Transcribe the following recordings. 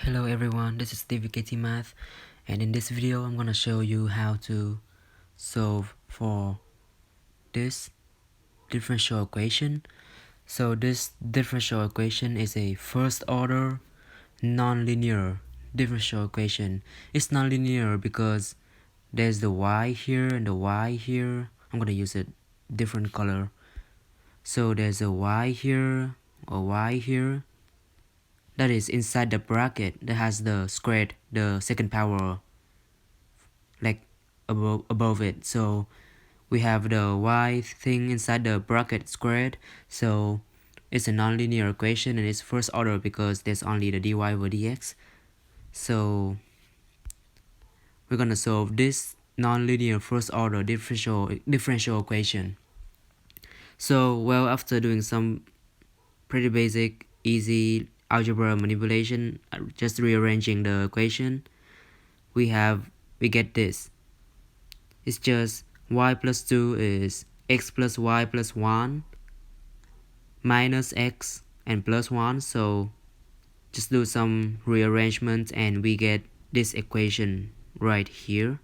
Hello everyone, this is DVKT Math, and in this video I'm gonna show you how to solve for this differential equation. So this differential equation is a first order nonlinear differential equation. It's nonlinear because there's the y here and the y here. I'm gonna use a different color. So there's a y here, a y here. That is inside the bracket that has the squared, the second power, like above it. So we have the y thing inside the bracket squared. So it's a nonlinear equation and it's first order because there's only the dy over dx. So we're gonna solve this nonlinear first order differential equation. So well, after doing some pretty basic easy algebra manipulation, just rearranging the equation, we get this. It's just y plus 2 is x plus y plus 1 minus x and plus 1. So just do some rearrangement and we get this equation right here.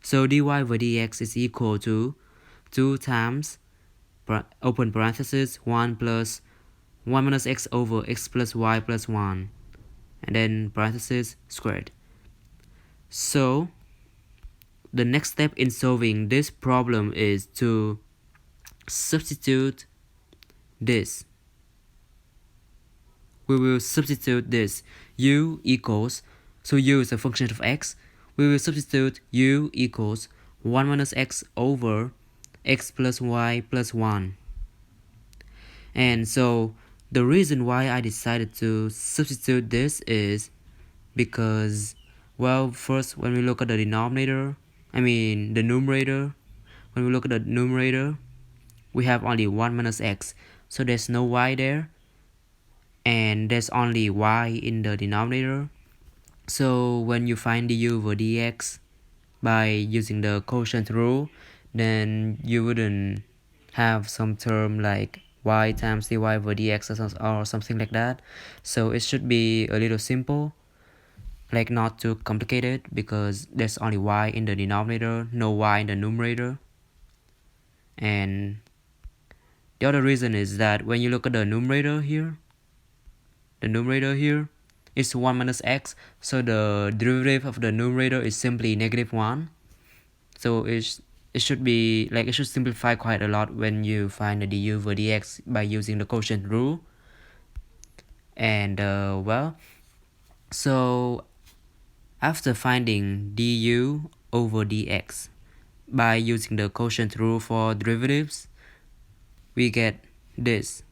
So dy over dx is equal to 2 times open parenthesis 1 plus 1 minus x over x plus y plus 1 and then parenthesis squared. So the next step in solving this problem is to substitute this. We will substitute this u equals, so u is a function of x, we will substitute u equals 1 minus x over x plus y plus 1. And so the reason why I decided to substitute this is because, well, first when we look at the numerator, when we look at the numerator, we have only 1 minus x, so there's no y there, and there's only y in the denominator. So when you find du over dx by using the quotient rule, then you wouldn't have some term like y times dy over dx or something like that. So it should be a little simple, like not too complicated, because there's only y in the denominator, no y in the numerator. And the other reason is that when you look at the numerator here is 1 minus x, so the derivative of the numerator is simply -1. So it should simplify quite a lot when you find the du over dx by using the quotient rule. And well, so after finding du over dx by using the quotient rule for derivatives, we get this.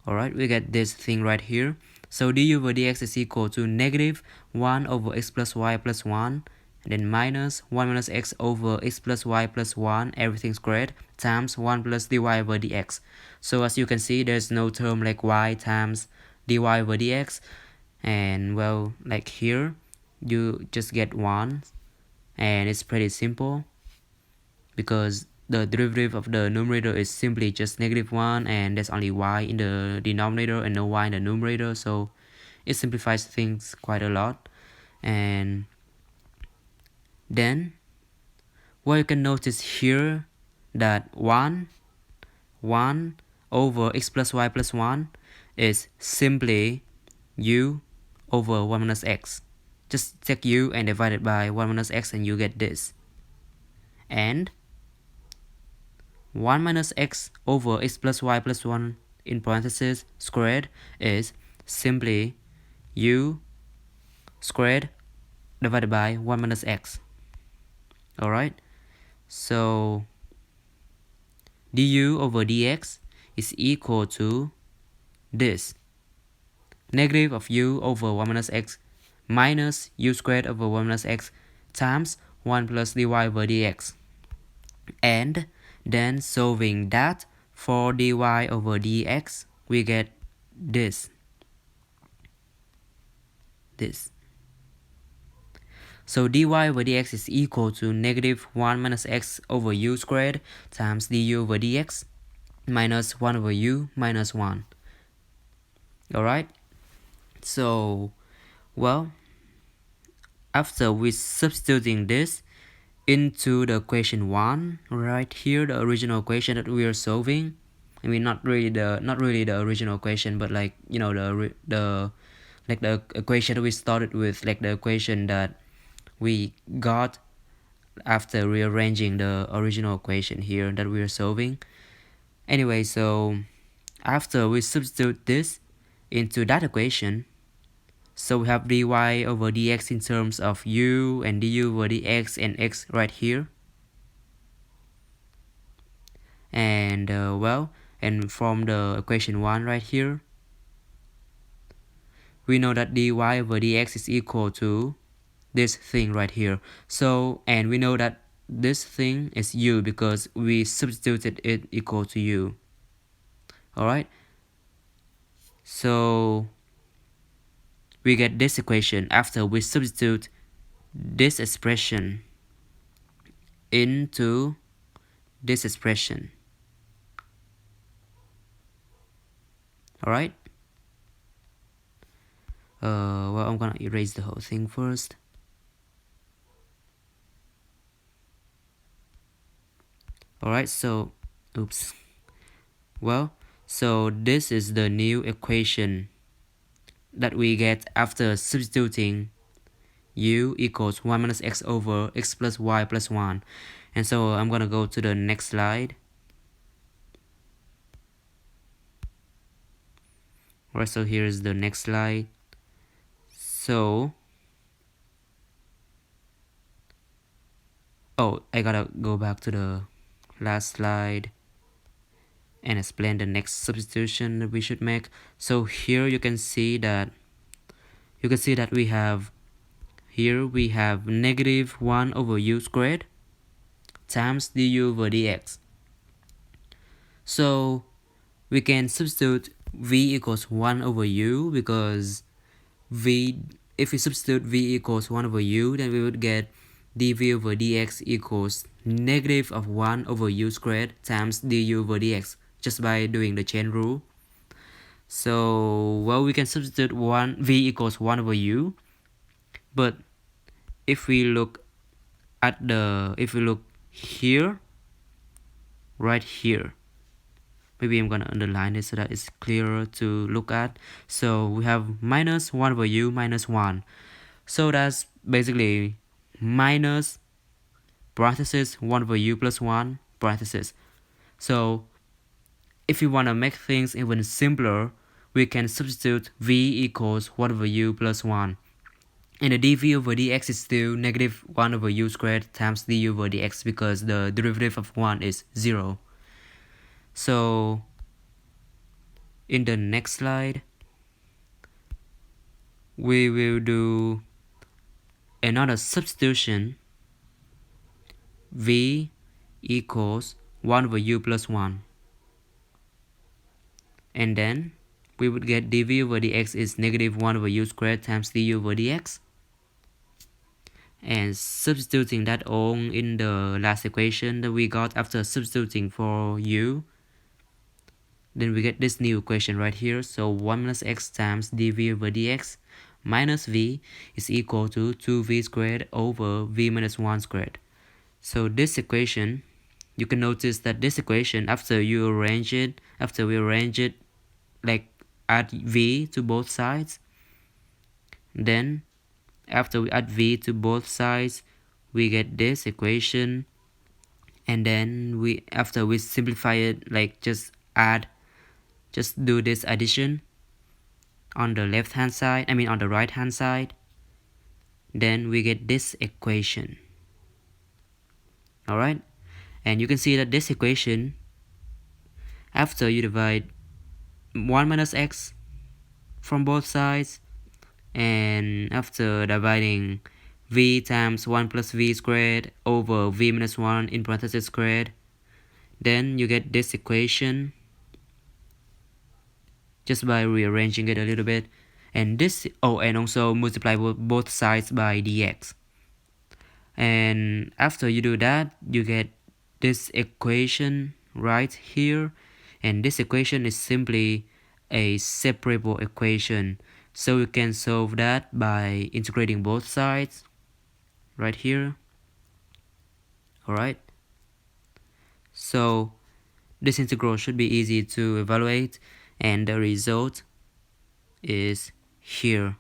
Alright, we get this thing right here. So du over dx is equal to -1 over x plus y plus 1, and then minus 1 minus x over x plus y plus 1, everything squared, times 1 plus dy over dx. So as you can see, there's no term like y times dy over dx. And well, like here, you just get 1. And it's pretty simple because the derivative of the numerator is simply just -1, and there's only y in the denominator and no y in the numerator, so it simplifies things quite a lot. And then, well, you can notice here that 1 over x plus y plus 1 is simply u over 1 minus x. Just take u and divide it by 1 minus x and you get this. And 1 minus x over x plus y plus 1 in parentheses squared is simply u squared divided by 1 minus x. Alright, so du over dx is equal to this. Negative of u over 1 minus x minus u squared over 1 minus x times 1 plus dy over dx. And then solving that for dy over dx, we get this. So dy over dx is equal to -1 minus x over u squared times du over dx minus 1 over u minus 1. Alright, so well, after we substituting this into the equation 1 right here, the original equation that we are solving, I mean not really the original equation, but like, you know, the like the equation that we started with, like the equation that we got after rearranging the original equation here that we are solving. Anyway, so after we substitute this into that equation, so we have dy over dx in terms of u and du over dx and x right here. And well, and from the equation 1 right here, we know that dy over dx is equal to this thing right here. So, and we know that this thing is u because we substituted it equal to u. Alright, so we get this equation after we substitute this expression into this expression. Alright, well, I'm gonna erase the whole thing first. Alright, so oops, well, so this is the new equation that we get after substituting u equals 1 minus x over x plus y plus 1. And so I'm gonna go to the next slide. Alright, so here's the next slide. So, oh, I gotta go back to the last slide and explain the next substitution that we should make. So here you can see that we have here we have negative 1 over u squared times du over dx. So we can substitute v equals 1 over u because if we substitute v equals 1 over u, then we would get dv over dx equals negative of 1 over u squared times du over dx just by doing the chain rule. So, well, we can substitute v equals 1 over u, but if we look here, right here, maybe I'm gonna underline it so that it's clearer to look at. So we have minus 1 over u minus 1. So that's basically minus parenthesis 1 over u plus 1 parenthesis. So if you want to make things even simpler, we can substitute v equals 1 over u plus 1. And the dv over dx is still negative 1 over u squared times du over dx because the derivative of 1 is 0. So in the next slide, we will do another substitution. V equals 1 over u plus 1. And then we would get dv over dx is negative 1 over u squared times du over dx. And substituting that all in the last equation that we got after substituting for u, then we get this new equation right here. So 1 minus x times dv over dx minus v is equal to 2v squared over v minus 1 squared. So this equation, you can notice that this equation, after we arrange it, like add v to both sides, then after we add v to both sides, we get this equation. And then after we simplify it, like just do this addition on the left hand side, on the right hand side, then we get this equation. Alright, and you can see that this equation, after you divide 1 minus x from both sides, and after dividing v times 1 plus v squared over v minus 1 in parentheses squared, then you get this equation just by rearranging it a little bit. And this, and also multiply both sides by dx. And after you do that, you get this equation right here. And this equation is simply a separable equation. So we can solve that by integrating both sides right here. Alright, so this integral should be easy to evaluate, and the result is here.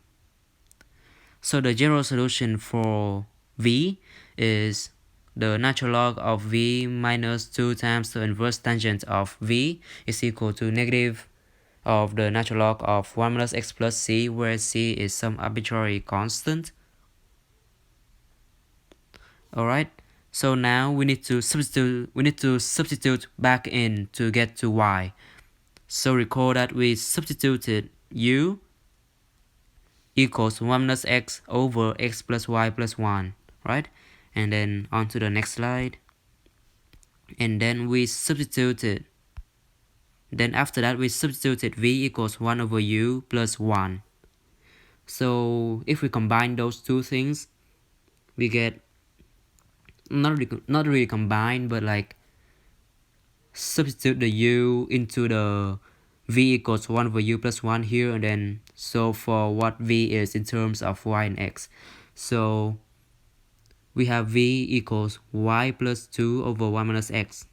So the general solution for v is the natural log of v minus 2 times the inverse tangent of v is equal to negative of the natural log of 1 minus x plus c, where c is some arbitrary constant. Alright, so now we need to substitute back in to get to y. So recall that we substituted u equals 1 minus x over x plus y plus 1, right? And then on to the next slide. And then we substituted, then after that we substituted v equals 1 over u plus 1. So if we combine those two things, we get not really combine, but like substitute the u into the v equals 1 over u plus 1 here, and then solve for what v is in terms of y and x. So we have v equals y plus 2 over 1 minus x.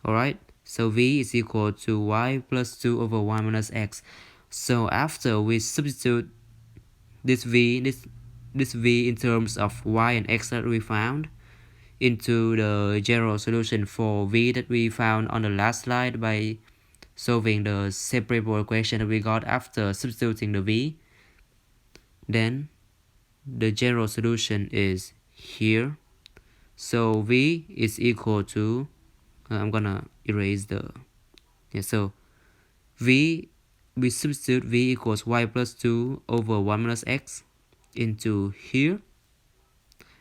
Alright, so v is equal to y plus 2 over 1 minus x. So after we substitute this v in terms of y and x that we found into the general solution for v that we found on the last slide by solving the separable equation that we got after substituting the v, then the general solution is here. So v is equal to, I'm gonna erase the, so v, we substitute v equals y plus 2 over 1 minus x into here,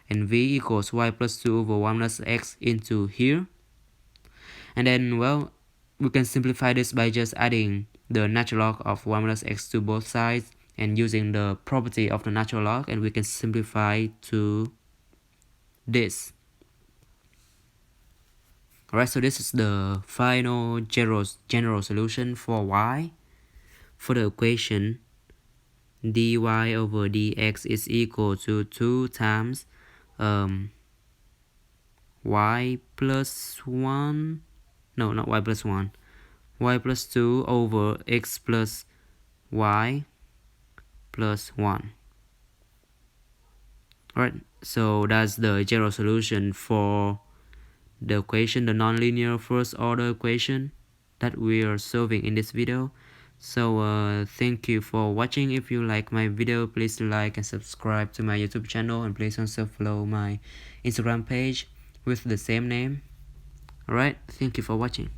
and v equals y plus 2 over 1 minus x into here. And then, well, we can simplify this by just adding the natural log of 1 minus x to both sides and using the property of the natural log, and we can simplify to this. Alright, so this is the final general solution for y. For the equation dy over dx is equal to 2 times y plus 1, no, not y plus 1, y plus 2 over x plus y plus 1. Alright, so that's the general solution for the equation, the nonlinear first order equation that we are solving in this video. So thank you for watching. If you like my video, please like and subscribe to my YouTube channel, and please also follow my Instagram page with the same name. Alright, thank you for watching.